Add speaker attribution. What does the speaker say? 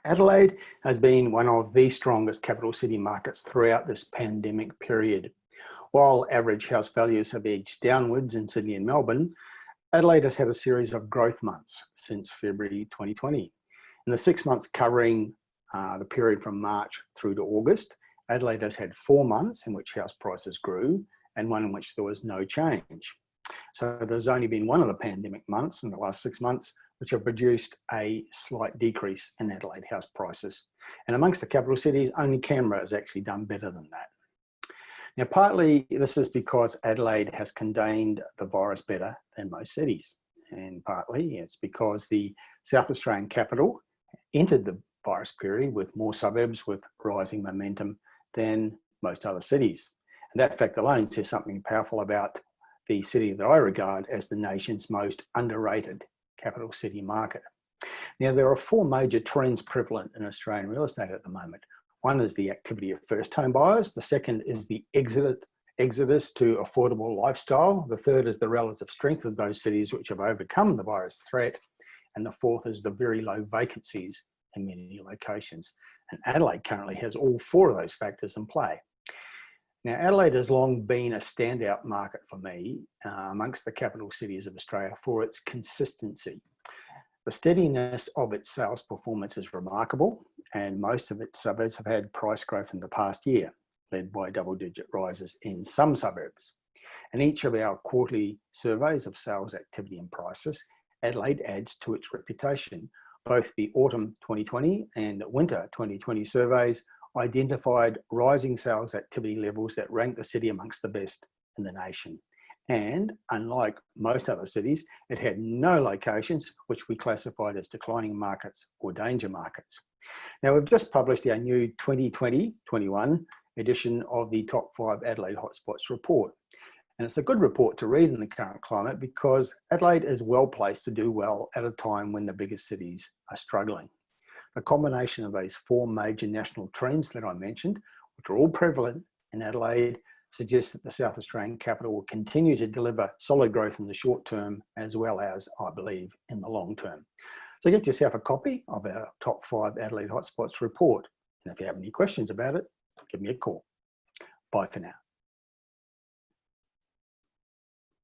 Speaker 1: Adelaide has been one of the strongest capital city markets throughout this pandemic period. While average house values have edged downwards in Sydney and Melbourne, Adelaide has had a series of growth months since February 2020. In the 6 months covering the period from March through to August, Adelaide has had 4 months in which house prices grew and one in which there was no change. So there's only been one of the pandemic months in the last 6 months which have produced a slight decrease in Adelaide house prices. And amongst the capital cities, only Canberra has actually done better than that. Now, partly this is because Adelaide has contained the virus better than most cities. And partly it's because the South Australian capital entered the virus period with more suburbs with rising momentum than most other cities. And that fact alone says something powerful about the city that I regard as the nation's most underrated capital city market. Now, there are 4 major trends prevalent in Australian real estate at the moment. One is the activity of first home buyers. The second is the exodus to affordable lifestyle. The third is the relative strength of those cities which have overcome the virus threat. And the fourth is the very low vacancies in many locations. And Adelaide currently has all 4 of those factors in play. Now, Adelaide has long been a standout market for me amongst the capital cities of Australia for its consistency. The steadiness of its sales performance is remarkable, and most of its suburbs have had price growth in the past year, led by double-digit rises in some suburbs. In each of our quarterly surveys of sales activity and prices, Adelaide adds to its reputation. Both the autumn 2020 and winter 2020 surveys identified rising sales activity levels that rank the city amongst the best in the nation. And unlike most other cities, it had no locations which we classified as declining markets or danger markets. Now, we've just published our new 2020-21 edition of the Top 5 Adelaide Hotspots report. And it's a good report to read in the current climate because Adelaide is well placed to do well at a time when the biggest cities are struggling. The combination of these 4 major national trends that I mentioned, which are all prevalent in Adelaide, suggests that the South Australian capital will continue to deliver solid growth in the short term, as well as, I believe, in the long term. So get yourself a copy of our Top 5 Adelaide Hotspots report. And if you have any questions about it, give me a call. Bye for now.